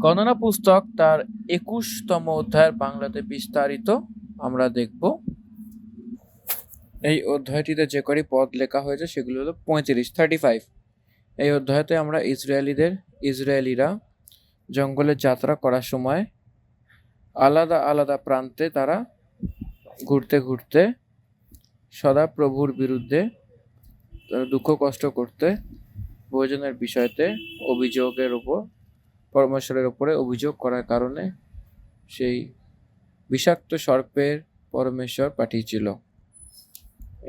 গণনা পুস্তক তার 21তম অধ্যায়ের বাংলাতে বিস্তারিত আমরা দেখব। এই অধ্যায়টিতে যে কটি পদ লেখা হয়েছে সেগুলো হলো 35। এই অধ্যায়তে আমরা ইসরায়েলিরা জঙ্গলে যাত্রা করার সময় আলাদা আলাদা প্রান্তে তারা ঘুরতে ঘুরতে সদা প্রভুর বিরুদ্ধে দুঃখ কষ্ট করতে প্রয়োজনের বিষয়তে পরমেশ্বরের উপরে অভিযোগ করার কারণে সেই বিষাক্ত সর্পের পরমেশ্বর পাঠিয়েছিল।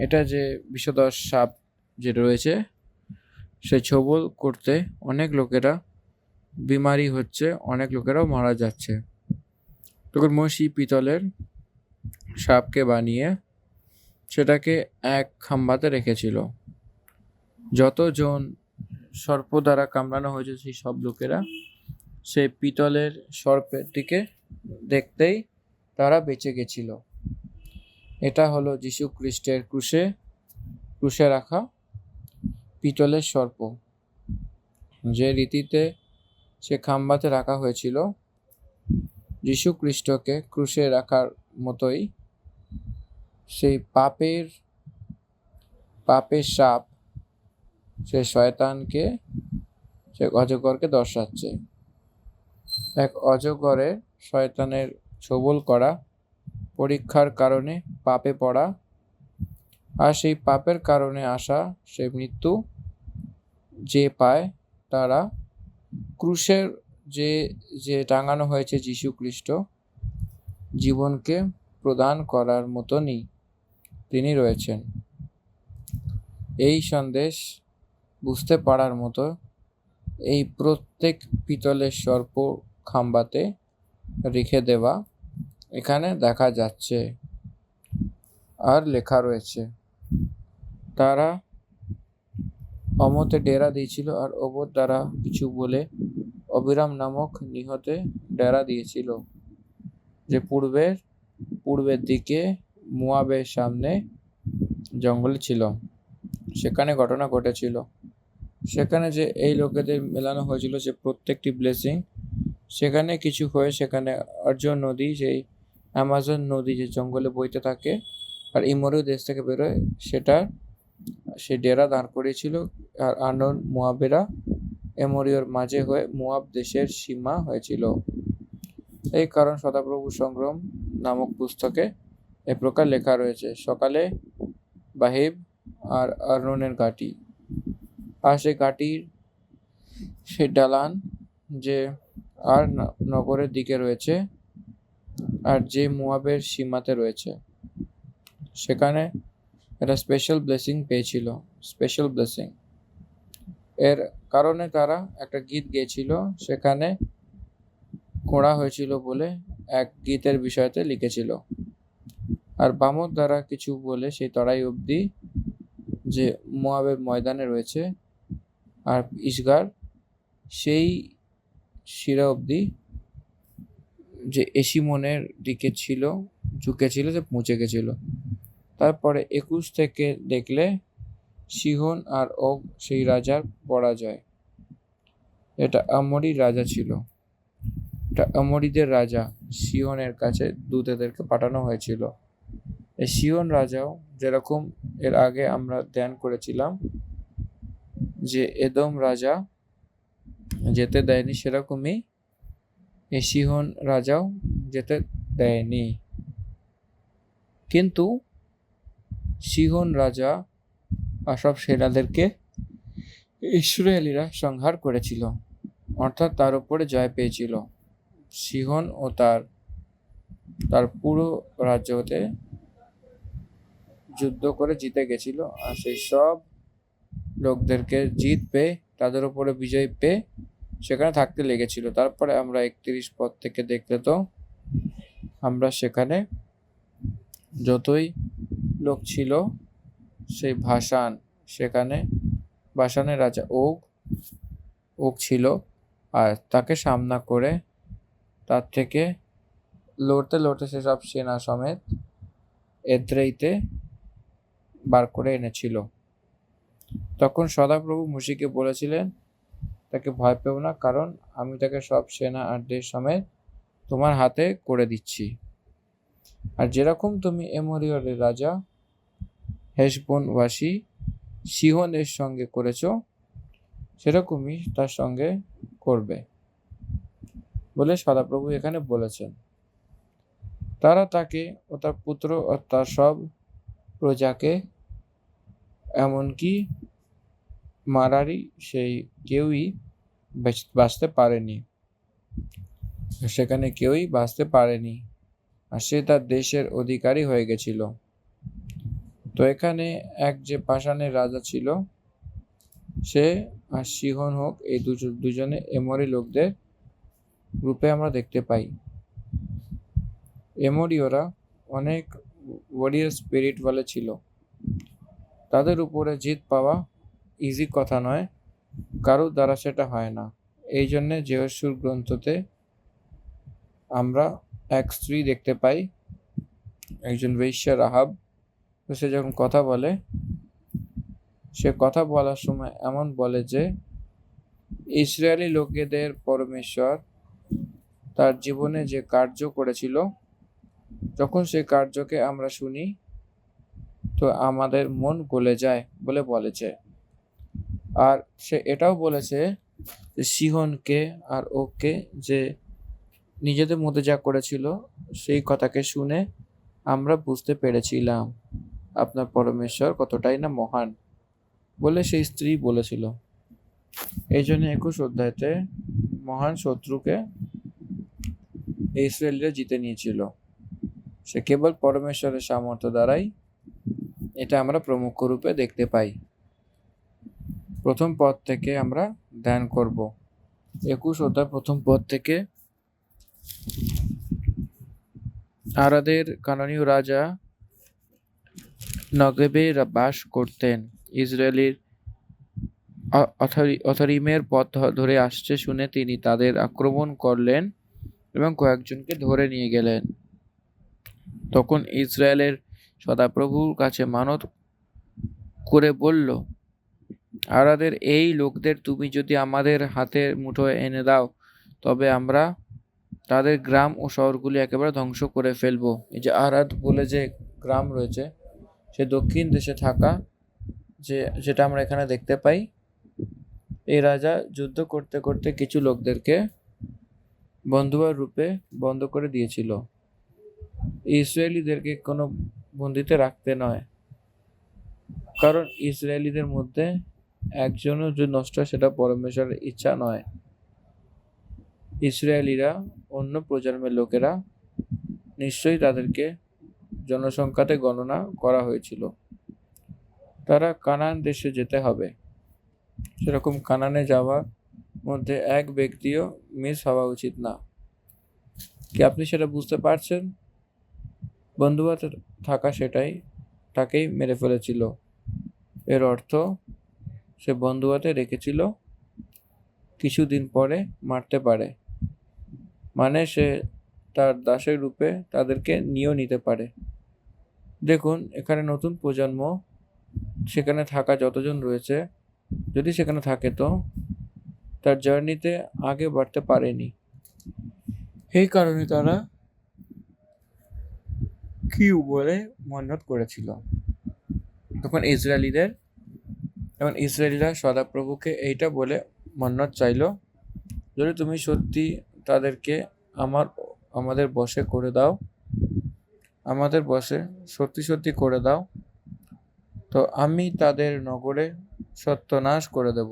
এটা যে বিষধর সাপ যে রয়েছে সে ছোবল করতে অনেক লোকেরা বিমারি হচ্ছে, অনেক লোকেরাও মারা যাচ্ছে। তখন মসি পিতলের সাপকে বানিয়ে সেটাকে এক খাম্বাতে রেখেছিল। যতজন সর্প দ্বারা কামড়ানো হয়েছে সেই সব লোকেরা সেই পিতলের সর্পের দিকে দেখতেই তারা বেঁচে গেছিল। এটা হলো যীশু খ্রিস্টের ক্রুশে রাখা পিতলের সর্প। যে রীতিতে সে খাম্বাতে রাখা হয়েছিল, যীশু খ্রিস্টকে ক্রুশে রাখার মতোই সেই পাপের সাপ সে শয়তানকে, সে অজগরকে দর্শাচ্ছে। এক অজগরে শয়তানের ছোবল করা, পরীক্ষার কারণে পাপে পড়া, আর সেই পাপের কারণে আসা সে মৃত্যু যে পায় তারা ক্রুশের যে টাঙানো হয়েছে যীশু খ্রিস্ট জীবনকে প্রদান করার মতনই তিনি রয়েছেন। এই সন্দেশ বুঝতে পারার মতো এই প্রত্যেক পিতলের সর্প খাম্বাতে রেখে দেওয়া এখানে দেখা যাচ্ছে আর লেখা রয়েছে। তারা অমতে ডেরা দিয়েছিল আর অবর দ্বারা কিছু বলে অবিরাম নামক নিহতে ডেরা দিয়েছিল, যে পূর্বের দিকে মুয়াবের সামনে জঙ্গলে ছিল। সেখানে ঘটনা ঘটেছিল। সেখানে যে এই লোকেদের মেলানো হয়েছিল যে প্রত্যেকটি ব্লেসিং, সেখানে কিছু হয়ে সেখানে অর্জন নদী, সেই অ্যামাজন নদী যে জঙ্গলে বইতে থাকে আর ইমরীয় দেশ থেকে বেরোয়, সে ডেরা দাঁড় করিয়েছিল। আর আনন মুয়াবেরা এমোরিয়র মাঝে হয়ে মুয়াব দেশের সীমা হয়েছিল। এই কারণ সদাপ্রভু সংগ্রাম নামক পুস্তকে এ প্রকার লেখা রয়েছে। সকালে বাহিব আর আরনোনের ঘাঁটি, আর সেই ঘাঁটির সে ডালান যে আর নগরের দিকে রয়েছে আর যে মুয়াবের সীমাতে রয়েছে, সেখানে একটা স্পেশাল ব্লেসিং পেয়েছিল। স্পেশাল ব্লেসিং এর কারণে তারা একটা গীত গেয়েছিল, সেখানে খোঁড়া হয়েছিল বলে এক গীতের বিষয়তে লিখেছিল। আর বামর দ্বারা কিছু বলে সেই তরাই অবধি যে মোয়াবের ময়দানে রয়েছে, আর ইসগার সেই শিরা অবধি যে এসিমনের দিকে ছিল, ঝুঁকেছিল, যে পৌঁছে গেছিল। তারপরে 21 থেকে দেখলে সিহন আর ওগ সেই রাজার পরাজয়। এটা আমরি রাজা ছিল, এটা আমরিদের রাজা সিহনের কাছে দূতেদেরকে পাঠানো হয়েছিল। এই সিহন রাজাও যেরকম এর আগে আমরা ধ্যান করেছিলাম যে এদম রাজা যেতে দেয়নি, সেরকমই এই সিহন রাজাও যেতে দেয়নি। কিন্তু সিহন রাজা আর সব সেনাদেরকে ইসরায়েলিরা সংহার করেছিল, অর্থাৎ তার উপরে জয় পেয়েছিল। সিহন ও তার পুরো রাজ্যতে যুদ্ধ করে জিতে গেছিল, আর সেই সব লোকদেরকে জিত পেয়ে, তাদের উপরে বিজয় পেয়ে সেখানে থাকতে লেগেছিল। তারপরে আমরা 31 পদ থেকে দেখলে তো আমরা সেখানে যতই লোক ছিল, সেই সেখানে ভাসানের রাজা ওক ছিল, আর তাকে সামনা করে তার থেকে লড়তে সেসব সেনা সমেত এদ্রেইতে বার করে এনেছিল। তখন সদাপ্রভু মুশিকে বলেছিলেন তাকে ভয় পেও না, কারণ আমি তাকে সব সেনা আর দেশ সমেত তোমার হাতে করে দিচ্ছি। আর যেরকম তুমি এমোরিয়রের রাজা হেশবোনবাসী সিহনের সঙ্গে করেছ, সেরকমই তার সঙ্গে করবে বলে সদাপ্রভু এখানে বলেছেন। তারা তাকে ও তার পুত্র ও তার সব প্রজাকে, এমনকি মারারি সেই কেউই বাঁচতে পারেনি, সেখানে কেউই বাঁচতে পারেনি, আর সে তার দেশের অধিকারী হয়ে গেছিল। তো এখানে এক যে পাষাণের রাজা ছিল, সে আর সিহন হোক, এই দুজনে এমোরি লোকদের রূপে আমরা দেখতে পাই। এমোরিয়রা অনেক ওয়ারিয়ার স্পিরিট বলে ছিল। তাদের উপরে জিত পাওয়া ইজি কথা নয়, কারোর দ্বারা সেটা হয় না। এই জন্যে জেহোশুর গ্রন্থতে আমরা এক স্ত্রী দেখতে পাই, একজন বেশ্যা রাহাব। তো সে যখন কথা বলে, সে কথা বলার সময় এমন বলে যে ইসরায়েলি লোকেদের পরমেশ্বর তার জীবনে যে কার্য করেছিল, যখন সেই কার্যকে আমরা শুনি তো আমাদের মন গলে যায় বলে বলেছে। আর সে এটাও বলেছে যে সিহনকে আর ওকে যে নিজেদের মধ্যে যা করেছিল, সেই কথাকে শুনে আমরা বুঝতে পেরেছিলাম আপনার পরমেশ্বর কতটাই না মহান বলে সেই স্ত্রী বলেছিল। এই জন্য 21 অধ্যায়তে মহান শত্রুকে ইসরায়েলরা জিতে নিয়েছিল, সে কেবল পরমেশ্বরের সামর্থ্য দ্বারাই। এটা আমরা প্রমুখ রূপে দেখতে পাই। প্রথম পদ থেকে আমরা ধ্যান করব। 21 অধ্যায় প্রথম পদ থেকে, আরাদের কানানীয় রাজা নগেবে বাস করতেন। ইসরায়েলের অথরিমের পথ ধরে আসছে শুনে তিনি তাদের আক্রমণ করলেন এবং কয়েকজনকে ধরে নিয়ে গেলেন। তখন ইসরায়েলের সদাপ্রভুর কাছে মানত করে বলল, আরাদের এই লোকদের তুমি যদি আমাদের হাতের মুঠোয় এনে দাও, তবে আমরা তাদের গ্রাম ও শহরগুলি একেবারে ধ্বংস করে ফেলবো। এই যে আরাদ বলে যে গ্রাম রয়েছে, সে দক্ষিণ দেশে থাকা, যেটা আমরা এখানে দেখতে পাই। এই রাজা যুদ্ধ করতে করতে কিছু লোকদেরকে বন্ধুয়ার রূপে বন্ধ করে দিয়েছিল। ইসরায়েলিদেরকে কোনো বন্দিতে রাখতে নয়, কারণ ইসরায়েলিদের মধ্যে একজনও যদি নষ্ট হয়, সেটা পরমেশ্বরের ইচ্ছা নয়। ইসরায়েলিরা অন্য প্রজন্মের লোকেরা, নিশ্চয়ই তাদেরকে জনসংখ্যাতে গণনা করা হয়েছিল। তারা কানান দেশে যেতে হবে, সেরকম কানানে যাওয়ার মধ্যে এক ব্যক্তিও মিস হওয়া উচিত না। কি আপনি সেটা বুঝতে পারছেন? বন্ধুত্বে থাকা সেটাই তাকেই মেরে ফেলেছিল। এর অর্থ সে বন্ধুত্বে রেখেছিল, কিছুদিন পরে মারতে পারে, মানে সে তার দাসের রূপে তাদেরকে নিয়েও নিতে পারে। দেখুন এখানে নতুন প্রজন্ম সেখানে থাকা যতজন রয়েছে, যদি সেখানে থাকে তো তার জার্নিতে আগে বাড়তে পারেনি। এই কারণে তারা কিউ বলে মন্নত করেছিল। তখন ইসরায়েলিরা সদাপ্রভুকে এইটা বলে মন্নত চাইল, যদি তুমি সত্যি তাদেরকে আমাদের বশে করে দাও, আমাদের বশে সত্যি করে দাও, তো আমি তাদের নগরে সত্যনাশ করে দেব।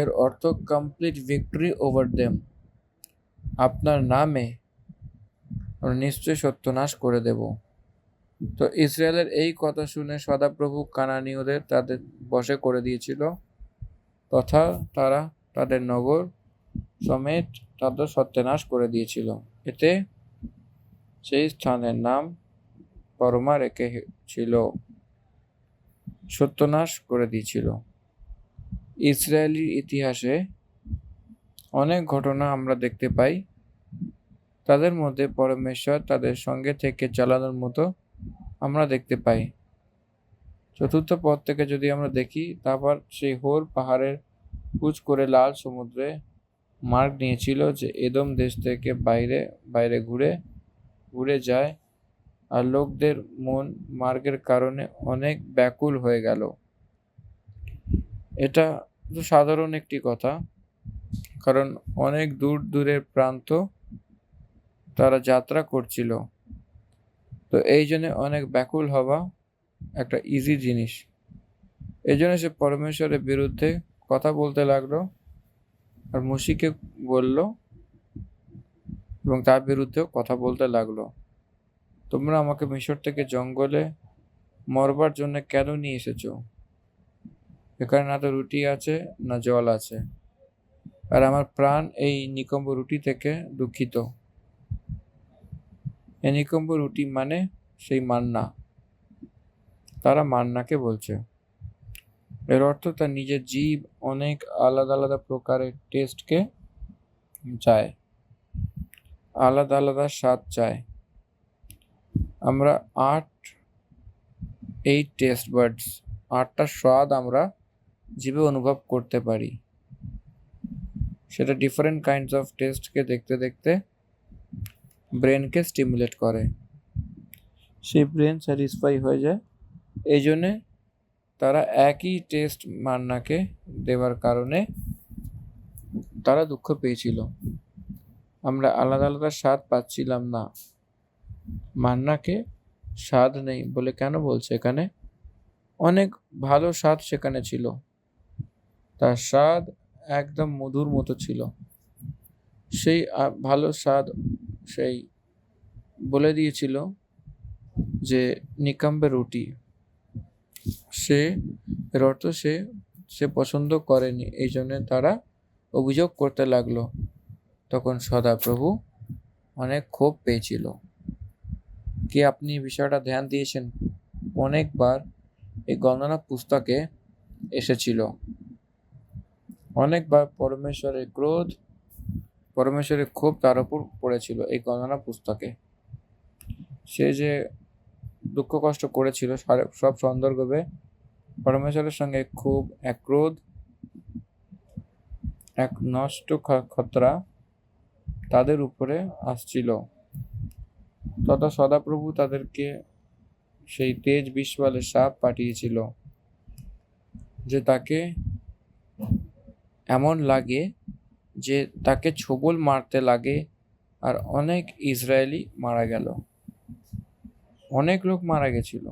এর অর্থ কমপ্লিট ভিক্টরি ওভার দেম। আপনার নামে নিশ্চয় সত্যনাশ করে দেব। তো ইসরায়েলের এই কথা শুনে সদাপ্রভু কানানীয়দের তাদের বশে করে দিয়েছিল, তথা তারা তাদের নগর সমেত তাদের সত্যনাশ করে দিয়েছিল। এতে সেই স্থানের নাম পরমা রেখেছিল, সত্যনাশ করে দিয়েছিল। ইসরায়েলি ইতিহাসে অনেক ঘটনা আমরা দেখতে পাই, তাদের মধ্যে পরমেশ্বর তাদের সঙ্গে থেকে চালানোর মতো আমরা দেখতে পাই। চতুর্থ পদ থেকে যদি আমরা দেখি, তারপর সেই হোর পাহাড়ের কুচ করে লাল সমুদ্রে মার্গ নিয়েছিল, যে এদম দেশ থেকে বাইরে বাইরে ঘুরে ঘুরে যায়, আর লোকদের মন মার্গের কারণে অনেক ব্যাকুল হয়ে গেল। এটা তো সাধারণ একটি কথা, কারণ অনেক দূর দূরের প্রান্ত তারা যাত্রা করছিল, তো এই জন্য অনেক ব্যাকুল হওয়া একটা ইজি জিনিস। এই জন্য সে পরমেশ্বরের বিরুদ্ধে কথা বলতে লাগলো, আর মুশিকে বলল এবং তার বিরুদ্ধেও কথা বলতে লাগলো, তোমরা আমাকে মিশর থেকে জঙ্গলে মরবার জন্য কেন নিয়ে এসেছো? এখানে না তো রুটি আছে, না জল আছে, আর আমার প্রাণ এই নিকম্ব রুটি থেকে দুঃখিত। এই নিকম্ব রুটি মানে সেই মান্না, তারা মান্নাকে বলছে। এর অর্থ তার নিজের জীব অনেক আলাদা আলাদা প্রকারের টেস্টকে চায়, আলাদা আলাদা স্বাদ চায়। আমরা এই টেস্ট বার্ডস, 8টা স্বাদ আমরা জীবে অনুভব করতে পারি। সেটা ডিফারেন্ট কাইন্ডস অফ টেস্টকে দেখতে দেখতে ব্রেনকে স্টিমুলেট করে, সেই ব্রেন স্যাটিসফাই হয়ে যায়। এই জন্যে তারা একই টেস্ট মান্নাকে দেওয়ার কারণে তারা দুঃখ পেয়েছিল। আমরা আলাদা আলাদা স্বাদ পাচ্ছিলাম না। মান্নাকে স্বাদ নেই বলে কেন বলছে? এখানে অনেক ভালো স্বাদ সেখানে ছিল, তার স্বাদ একদম মধুর মতো ছিল। সেই ভালো স্বাদ সেই বলে দিয়েছিল যে নিকাম্বে রুটি, সে এর অর্থ সে পছন্দ করেনি, এই জন্য তারা অভিযোগ করতে লাগলো। তখন সদাপ্রভু অনেক ক্ষোভ পেয়েছিল। কি আপনি বিষয়টা ধ্যান দিয়েছেন? অনেকবার এই গণনা পুস্তকে এসেছিল, অনেকবার পরমেশ্বরের ক্রোধ, পরমেশ্বরের ক্ষোভ তার উপর পড়েছিল এই গণনা পুস্তকে। সে যে দুঃখ কষ্ট করেছিল সব সন্দর্ভে পরমেশ্বরের সঙ্গে খুব এক ক্রোধ, এক নষ্ট খতরা তাদের উপরে আসছিল। তথা সদাপ্রভু তাদেরকে সেই তেজ বিশ্বলে সাপ পাঠিয়েছিল, যে তাকে এমন লাগে যে তাকে ছোবল মারতে লাগে, আর অনেক ইসরায়েলি মারা গেল, অনেক লোক মারা গেছিল।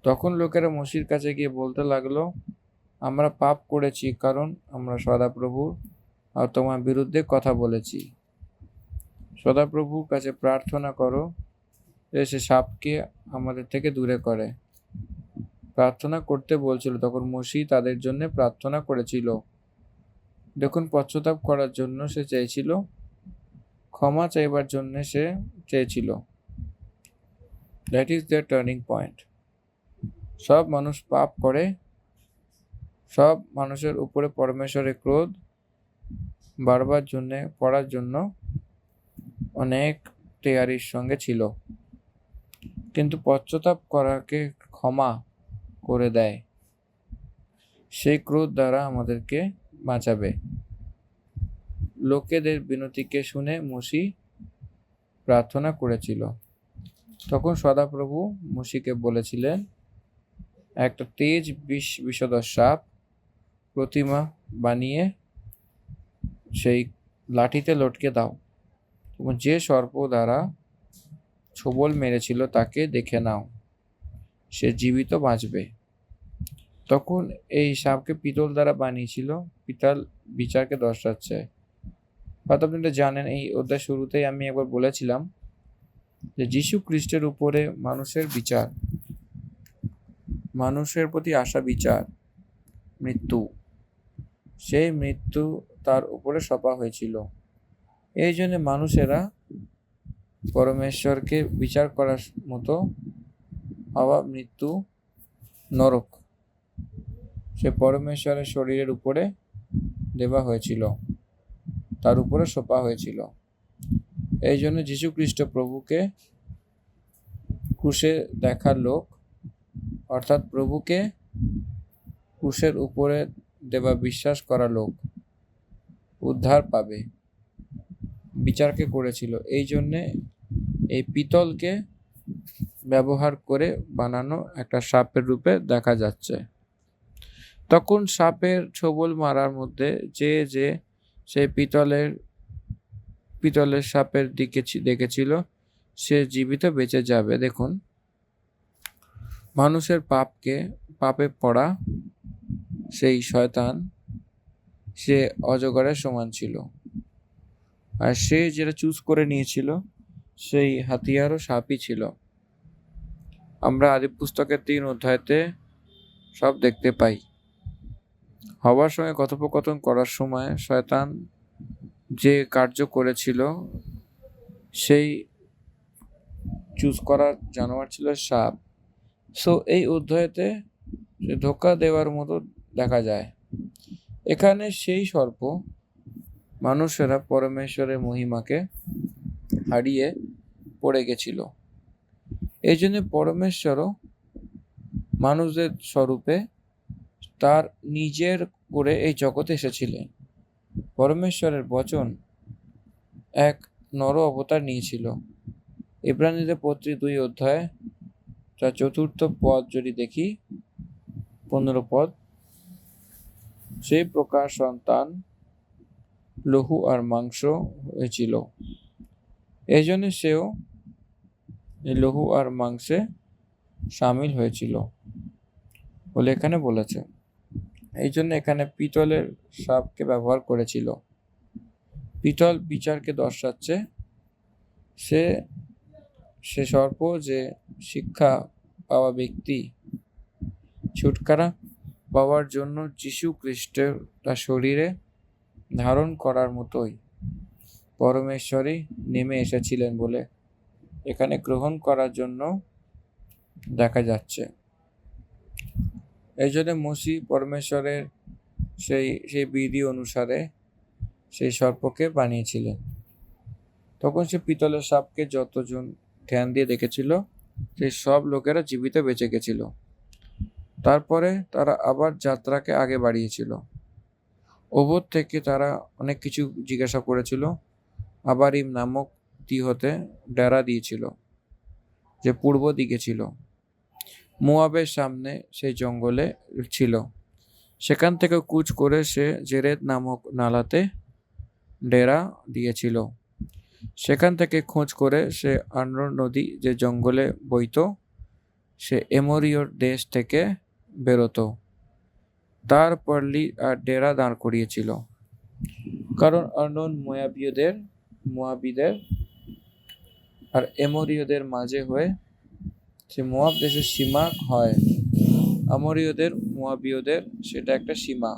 তখন লোকেরা মসির কাছে গিয়ে বলতে লাগলো, আমরা পাপ করেছি, কারণ আমরা সদাপ্রভুর আর তোমার বিরুদ্ধে কথা বলেছি। সদাপ্রভুর কাছে প্রার্থনা করো যে সে সাপকে আমাদের থেকে দূরে করে। প্রার্থনা করতে বলছিল, তখন মসি তাদের জন্য প্রার্থনা করেছিল। দেখুন, পশ্চাতাপ করার জন্য সে চেয়েছিল, ক্ষমা চাইবার জন্য সে চেয়েছিল। That is the turning point. সব মানুষ পাপ করে, সব মানুষের উপরে পরমেশ্বরের ক্রোধ বাড়বার জন্য পড়ার জন্য অনেক তৈয়ারির সঙ্গে ছিল, কিন্তু পশ্চাতাপ করাকে ক্ষমা করে দেয়। সেই ক্রোধ দ্বারা আমাদেরকে বাঁচাবে। লোকেদের বিনতিকে শুনে মসি প্রার্থনা করেছিল। তখন সদাপ্রভু মসিকে বলেছিলেন, একটা তেজ বিষধর সাপ প্রতিমা বানিয়ে সেই লাঠিতে লটকে দাও, এবং যে সর্প দ্বারা ছোবল মেরেছিল তাকে দেখে নাও, সে জীবিত বাঁচবে। তখন এই সাপকে পিতল দ্বারা বানিয়েছিল। পিতল বিচারকে দর্শাচ্ছে। হয়তো আপনি এটা জানেন, এই অধ্যায় শুরুতেই আমি একবার বলেছিলাম যে যীশু খ্রিস্টের উপরে মানুষের বিচার, মানুষের প্রতি আসা বিচার, মৃত্যু, সেই মৃত্যু তার উপরে সপা হয়েছিল। এই জন্য মানুষেরা পরমেশ্বরকে বিচার করার মতো হওয়া, মৃত্যু, নরক, সে পরমেশ্বরের শরীরের উপরে দেওয়া হয়েছিল, তার উপরে সপা হয়েছিল। এই জন্য যীশু খ্রিস্ট প্রভুকে ক্রুশে দেখার লোক, অর্থাৎ প্রভুকে ক্রুশের উপরে দেবা বিশ্বাস করা লোক উদ্ধার পাবে বিচারকে করেছিল। এই জন্যে এই পিতলকে ব্যবহার করে বানানো একটা সাপের রূপে দেখা যাচ্ছে। তখন সাপের ছোবল মারার মধ্যে যে সেই পিতলের সাপের দিকে দেখেছিল সে জীবিত বেঁচে যাবে। দেখুন, মানুষের পাপে পড়া সেই শয়তান সে অজগরের সমান ছিল, আর সে যেটা চুজ করে নিয়েছিল সেই হাতিয়ারও সাপই ছিল। আমরা আদি পুস্তকের 3 অধ্যায়তে সব দেখতে পাই। হওয়ার সঙ্গে কথোপকথন করার সময় শয়তান যে কার্য করেছিল সেই চুজ করার জানোয়ার ছিল সাপ। সো এই অধ্যায়তে ধোঁকা দেওয়ার মতো দেখা যায়। এখানে সেই সর্প মানুষেরা পরমেশ্বরের মহিমাকে হারিয়ে পড়ে গেছিল। এই জন্য পরমেশ্বরও মানুষদের স্বরূপে তার নিজের করে এই জগতে এসেছিলেন। পরমেশ্বরের বচন এক নর অবতার নিয়েছিল। ইব্রানীদের পত্রী 2 অধ্যায় তার 4th পদ যদি দেখি, 15 পদ, সেই প্রকার সন্তান লহু আর মাংস হয়েছিল। এই জন্য সেও লহু আর মাংসে সামিল হয়েছিল বলে এখানে বলেছে। এই জন্য এখানে পিতলের সাপকে ব্যবহার করেছিল। পিতল বিচারকে দর্শাচ্ছে। সে সর্প যে শিক্ষা পাওয়া ব্যক্তি ছুটকারা পাওয়ার জন্য যীশু খ্রিস্টের তার শরীরে ধারণ করার মতোই পরমেশ্বরই নেমে এসেছিলেন বলে এখানে গ্রহণ করার জন্য দেখা যাচ্ছে। এই জন্য মসি পরমেশ্বরের সেই বিধি অনুসারে সেই সর্পকে বানিয়েছিলেন। তখন সে পিতলের সাপকে যতজন ধ্যান দিয়ে দেখেছিল সেই সব লোকেরা জীবিত বেঁচে গেছিল। তারপরে তারা আবার যাত্রাকে আগে বাড়িয়েছিল। ওভর থেকে তারা অনেক কিছু জিজ্ঞাসা করেছিল। আবারিম নামক তিহতে ডেরা দিয়েছিল, যে পূর্ব দিকে ছিল। মোয়াবের সামনে সেই জঙ্গলে ছিল। সেখান থেকে কুচ করে সে জেরেদ নামক নালাতে ডেরা দিয়েছিল। সেখান থেকে খোঁজ করে সে আর্নোন নদী যে জঙ্গলে বইত সে এমোরীয় দেশ থেকে বেরোতো। তার পল্লী আর ডেরা দাঁড় করিয়েছিল, কারণ আর্নোন মোয়াবিদের আর এমোরীয়দের মাঝে হয়ে সে মোয়াব দেশের সীমা হয়। আমোরীয়দের মোয়াবীয়দের সেটা একটা সীমা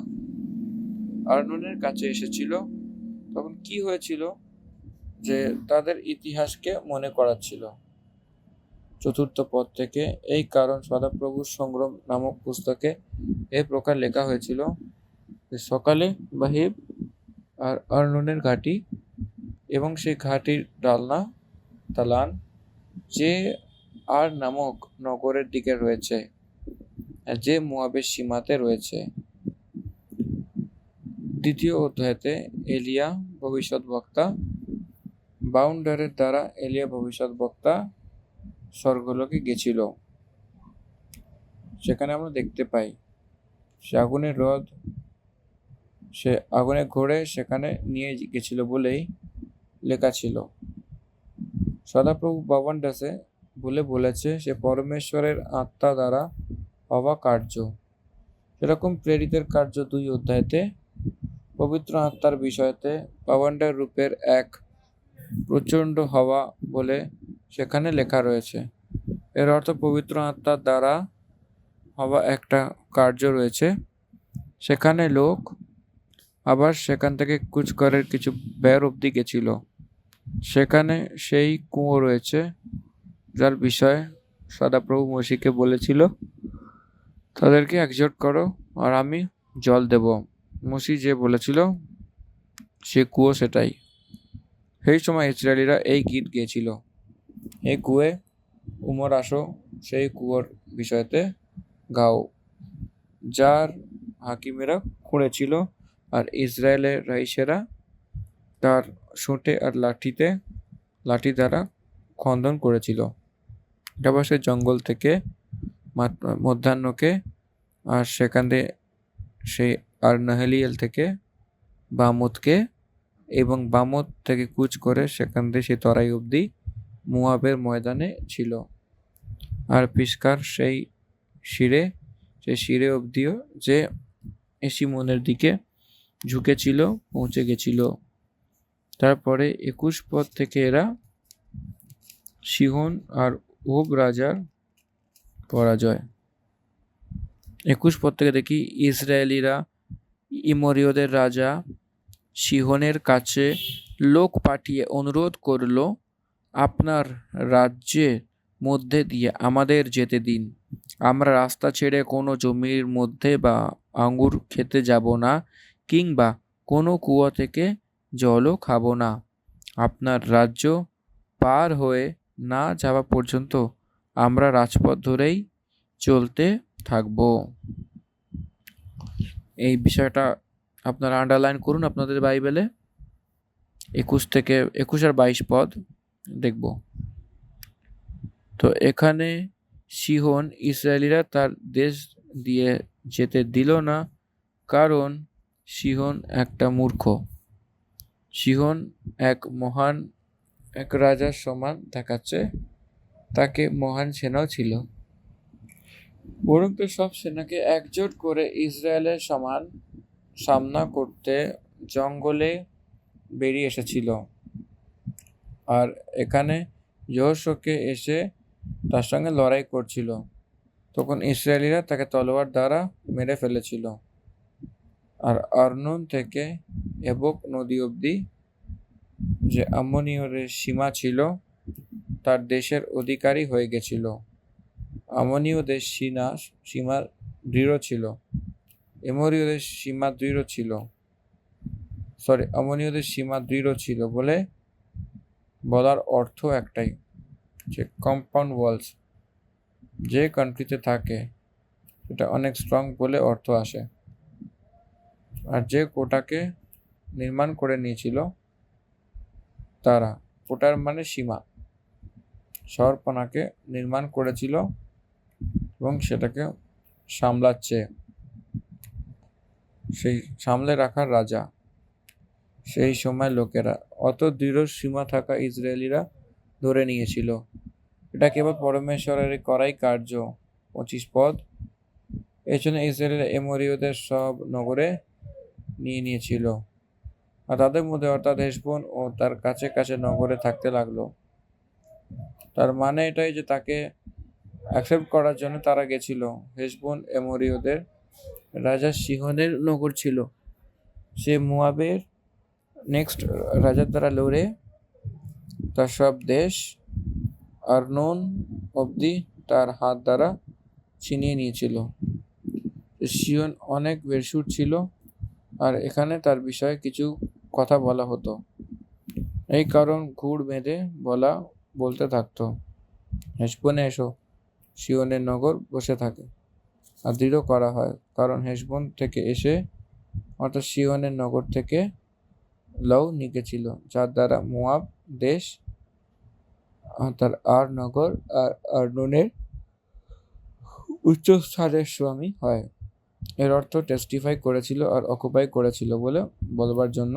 আর্নোনের কাছে এসেছিল। তখন কি হয়েছিল যে তাদের ইতিহাসকে মনে করাচ্ছিল। 4th পদ থেকে, এই কারণ সদাপ্রভুর সংগ্রাম নামক পুস্তকে এই প্রকার লেখা হয়েছিল যে সকালে বাহিব আর আর্নোনের ঘাঁটি এবং সেই ঘাঁটির দালান যে আর নামক নগরের দিকে রয়েছে, যে মোয়াবের সীমাতে রয়েছে। 2য় অধ্যায়তে এলিয়া ভবিষ্যৎবক্তা বাউন্ডারের দ্বারা এলিয়া ভবিষ্যৎবক্তা স্বর্গলোকে গেছিল। সেখানে আমরা দেখতে পাই সে আগুনের রথ, সে আগুনে ঘোড়ে সেখানে নিয়ে গেছিল বলেই লেখা ছিল। সদাপ্রভু বাবান্ডাসে বলেছে সে পরমেশ্বরের আত্মা দ্বারা হওয়া কার্য। সেরকম প্রেরিতের কার্য 2 অধ্যায়তে পবিত্র আত্মার বিষয়তে বাবান্ডার রূপের এক প্রচণ্ড হওয়া বলে সেখানে লেখা রয়েছে। এর অর্থ পবিত্র আত্মার দ্বারা হওয়া একটা কার্য রয়েছে। সেখানে লোক আবার সেখান থেকে কুচকরের কিছু বের অবধি গেছিল। সেখানে সেই কুয়ো রয়েছে যার বিষয়ে সদাপ্রভু মসিকে বলেছিল তাদেরকে একজোট করো আর আমি জল দেব। মসি যে বলেছিল সে কুয়ো সেটাই। সেই সময় ইসরায়েলিরা এই গীত গেয়েছিল, এই কুয়ে উমর আসো, সেই কুয়োর বিষয়তে গাও যার হাকিমেরা খুঁড়েছিল, আর ইসরায়েলের রাইশেরা তার সোঁটে আর লাঠি দ্বারা খন্দন করেছিল। তারপর সে জঙ্গল থেকে মধ্যাহ্নকে, আর সেখান থেকে সেই আর নাহলিয়েল থেকে বামোতকে, এবং বামোত থেকে কুচ করে সেখান থেকে সেই তরাই অবধি মুয়াবের ময়দানে ছিল। আর পিসকার সেই শিরে অবধিও যে এসিমনের দিকে ঝুঁকেছিল পৌঁছে গেছিল। তারপরে 21 পদ থেকে এরা সিহন আর ওগ রাজার পরাজয়। 21 পদ থেকে দেখি, ইসরায়েলিরা ইমরীয়দের রাজা সিহনের কাছে লোক পাঠিয়ে অনুরোধ করল, আপনার রাজ্যের মধ্যে দিয়ে আমাদের যেতে দিন। আমরা রাস্তা ছেড়ে কোনো জমির মধ্যে বা আঙ্গুর খেতে যাব না, কিংবা কোনো কুয়া থেকে জলও খাবো না। আপনার রাজ্য পার হয়ে না যাওয়া পর্যন্ত আমরা রাজপথ ধরেই চলতে থাকব। এই বিষয়টা আপনারা আন্ডারলাইন করুন আপনাদের বাইবেলে। 21 আর 22 পদ দেখব। তো এখানে সিহন ইসরায়েলিরা তার দেশ দিয়ে যেতে দিল না, কারণ সিহন একটা মূর্খ। সিহন এক রাজার সমান দেখাচ্ছে, তাকে মহান সেনাও ছিল, বরং তো সব সেনাকে একজোট করে ইসরায়েলের সামনা করতে জঙ্গলে বেরিয়ে এসেছিল। আর এখানে যহোশকে এসে তার সঙ্গে লড়াই করছিল। তখন ইসরায়েলিরা তাকে তলোয়ার দ্বারা মেরে ফেলেছিল। আর আর্নোন থেকে এবক নদী অবধি যে আম্মনীয়দের সীমা ছিল, তার দেশের অধিকারী হয়ে গেছিল। আম্মনীয়দের সীমা দৃঢ় ছিল, এমোরীয়দের সীমা দৃঢ় ছিল। আম্মনীয়দের সীমা দৃঢ় ছিল বলে বলার অর্থ একটাই, যে কম্পাউন্ড ওয়ালস যে কান্ট্রিতে থাকে সেটা অনেক স্ট্রং বলে অর্থ আসে। আর যে কোটাকে নির্মাণ করে নিয়েছিল তারা, কোটার মানে সীমা, শহরপানাকে নির্মাণ করেছিল এবং সেটাকে সামলাচ্ছে সেই সামলে রাখার রাজা। সেই সময় লোকেরা অত দৃঢ় সীমা থাকা ইসরায়েলিরা ধরে নিয়েছিল। এটা কেবল পরমেশ্বরের করাই কার্য। 25 পদ, এই জন্য ইসরায়েলের এমোরীয়দের সব নগরে নিয়ে নিয়েছিল, আর তাদের মধ্যে অর্থাৎ হেশবোন ও তার কাছে কাছে নগরে থাকতে লাগলো। তার মানে এটাই যে তাকে অ্যাকসেপ্ট করার জন্য তারা গেছিল। হেশবোন এমোরীয়দের রাজা সিহনের নগর ছিল। সে মুয়াবের নেক্সট রাজার দ্বারা লড়ে তার সব দেশ আর্নোন অবধি তার হাত দ্বারা ছিনিয়ে নিয়েছিল। সিহন অনেক বেসুর ছিল, আর এখানে তার বিষয়ে কিছু কথা বলা হতো। এই কারণ ঘুড় বেঁধে বলতে থাকতো, হেশবোনে এসো। সিহনের নগর বসে থাকে আর দৃঢ় করা হয়, কারণ হেশবোন থেকে এসে অর্থাৎ সিহনের নগর থেকে লও নিকেছিল, যার দ্বারা মোয়াব দেশ তার আর নগর আর আর্নোনের উচ্চ স্থানের স্বামী হয়। এর অর্থ টেস্টিফাই করেছিল আর অকুপাই করেছিল বলে বলবার জন্য,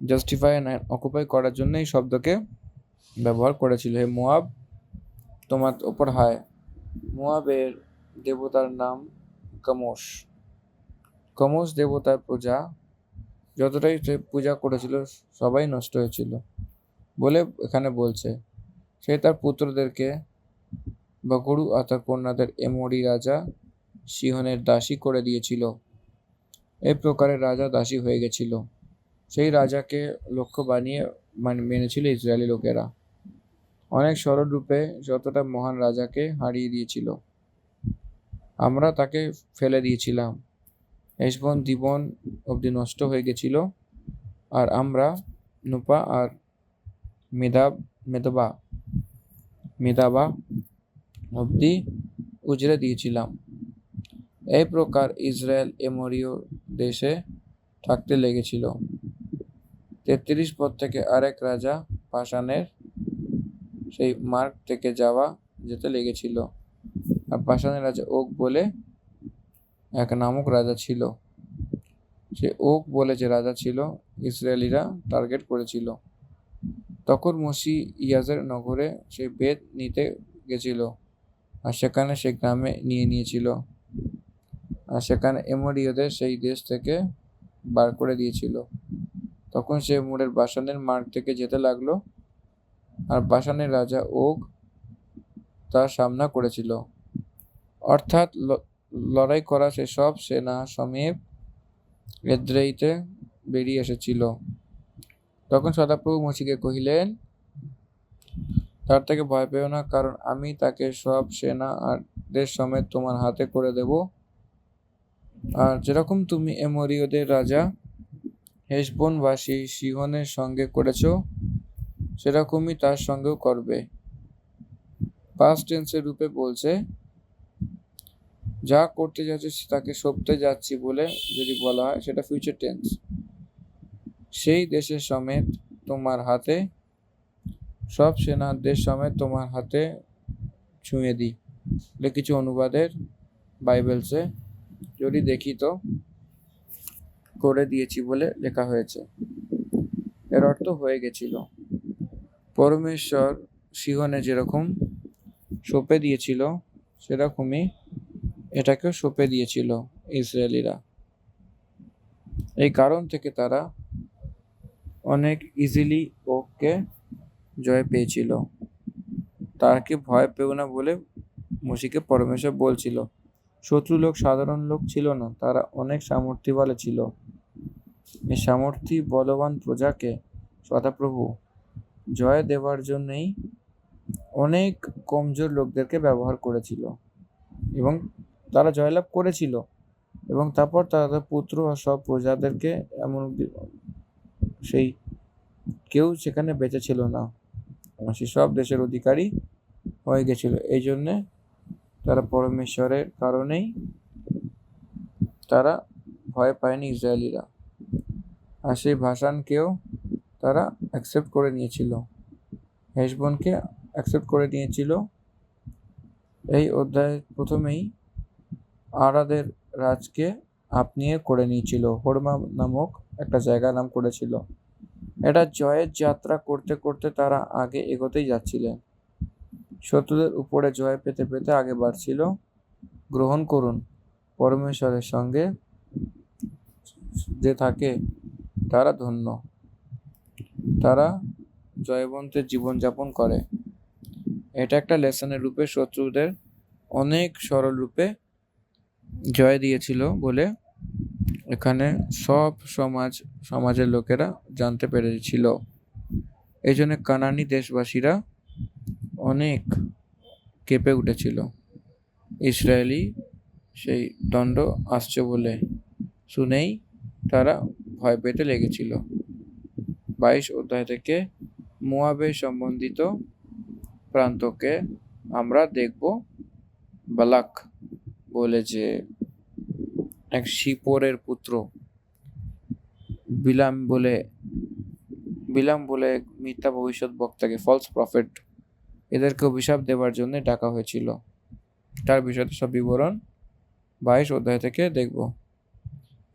জাস্টিফাই অ্যান্ড অকুপাই করার জন্য এই শব্দকে ব্যবহার করেছিল। হে মোয়াব, তোমার ওপর হায়। মোয়াবের দেবতার নাম কমোশ দেবতার পূজা যতটাই সে পূজা করেছিল সবাই নষ্ট হয়েছিল বলে এখানে বলছে। সে তার পুত্রদেরকে বগরু অর্থাৎ কন্যাদের এমোরি রাজা সিহনের দাসী করে দিয়েছিল। এই প্রকারে রাজা দাসী হয়ে গেছিল। সেই রাজাকে লক্ষ্য বানিয়ে মেনেছিল ইসরায়েলি লোকেরা। অনেক সরল রূপে যতটা মহান রাজাকে হারিয়ে দিয়েছিল, আমরা তাকে ফেলে দিয়েছিলাম। হেশবোন দিবন অবধি নষ্ট হয়ে গেছিল, আর আমরা নুপা আর মেদাবা অবধি উজড়ে দিয়েছিলাম। এই প্রকার ইসরায়েল এমোরীয় দেশে থাকতে লেগেছিল। 33 পর থেকে আরেক রাজা পাষাণের সেই মার্গ থেকে যেতে লেগেছিল। আর পাষাণের রাজা ওক বলে এক নামক রাজা ছিল। সে ওক বলে যে রাজা ছিল, ইসরায়েলিরা টার্গেট করেছিল। তখন মোশি ইয়াজের নগরে সে বেদ নিতে গেছিল, আর সেখানে সে গ্রামে নিয়েছিল, আর সেখানে এমোরীয়দের সেই দেশ থেকে বার করে দিয়েছিল। তখন সে মুরের বাসানের মার্গ থেকে যেতে লাগলো, আর বাসানের রাজা ওক তার সামনা করেছিল। অর্থাৎ লড়াই করা সেসব সেনা সমেত এদ্রেইতে বেরিয়ে এসেছিল। তখন সদাপ্রভু মোশিকে কহিলেন, তার থেকে ভয় পেও না, কারণ আমি তাকে সব সেনা আর দেশ সমেত তোমার হাতে করে দেব। আর যেরকম তুমি এমোরীয়দের রাজা হেশবোনবাসী সিহনের সঙ্গে করেছ, সেরকমই তার সঙ্গেও করবে। পাস্ট টেন্সের রূপে বলছে, যা করতে যাচ্ছে তাকে সঁপতে যাচ্ছি বলে যদি বলা হয়, সেটা ফিউচার টেন্স। সেই দেশের সমেত তোমার হাতে, সব সেনার দেশ সমেত তোমার হাতে ছুঁয়ে দিই। কিছু অনুবাদের বাইবেলসে যদি দেখি তো করে দিয়েছি বলে লেখা হয়েছে। এর অর্থ হয়ে গেছিল। পরমেশ্বর সিহনে যেরকম সঁপে দিয়েছিল, সেরকমই এটাকেও সঁপে দিয়েছিল ইসরায়েলিরা। এই কারণ থেকে তারা অনেক ইজিলি ওকে জয় পেয়েছিল। তাকে ভয় পেও না বলে মোশিকে পরমেশ্বর বলছিল। শত্রু লোক সাধারণ লোক ছিল না, তারা অনেক সামর্থ্যবালে ছিল। এই সামর্থ্য বলবান প্রজাকে সদাপ্রভু জয় দেওয়ার জন্যই অনেক কমজোর লোকদেরকে ব্যবহার করেছিল, এবং তারা জয়লাভ করেছিল। এবং তারপর তাদের পুত্র আর সব প্রজাদেরকে এমন সেই কেউ সেখানে বেঁচে ছিল না, সব দেশের অধিকারী হয়ে গেছিল। এই জন্যে তারা পরমেশ্বরের কারণেই তারা ভয় পায়নি ইসরায়েলিরা। আর সেই ভাষানকেও তারা অ্যাকসেপ্ট করে নিয়েছিল, হেশবোনকে অ্যাকসেপ্ট করে নিয়েছিল। এই অধ্যায়ের প্রথমেই আরাদের রাজকে আপনিয়ে করে নিয়েছিল, হর্মা নামক একটা জায়গার নাম করেছিল। এটা জয়ের যাত্রা করতে করতে তারা আগে এগোতেই যাচ্ছিলেন। শত্রুদের উপরে জয় পেতে পেতে আগে বাড়ছিল। গ্রহণ করুন, পরমেশ্বরের সঙ্গে যে থাকে তারা ধন্য, তারা জয়বন্তের জীবনযাপন করে। এটা একটা লেসনের রূপে শত্রুদের অনেক সরল রূপে জয় দিয়েছিল বলে এখানে সব সমাজের লোকেরা জানতে পেরেছিল। এই জন্য কানানি দেশবাসীরা অনেক কেঁপে উঠেছিল। ইসরায়েলি সেই দণ্ড আসছে বলে শুনেই তারা ভয় পেতে লেগেছিল। 22 অধ্যায় থেকে মোয়াবের সম্বন্ধিত প্রান্তকে আমরা দেখব। বালাক বলে যে এক শিপোরের পুত্র, বিলাম বলে মিথ্যা ভবিষ্যৎ বক্তাকে, ফলস প্রফেট, এদেরকে অভিশাপ দেওয়ার জন্য ডাকা হয়েছিল। তার বিষয়ে সব বিবরণ 22 অধ্যায় থেকে দেখব।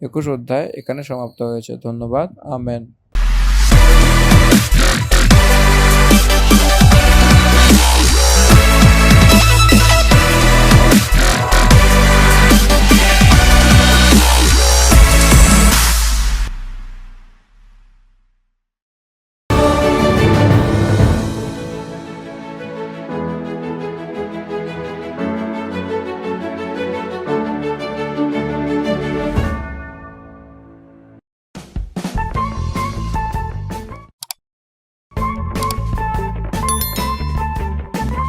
21 অধ্যায় এখানে সমাপ্ত হয়েছে। ধন্যবাদ। আমেন।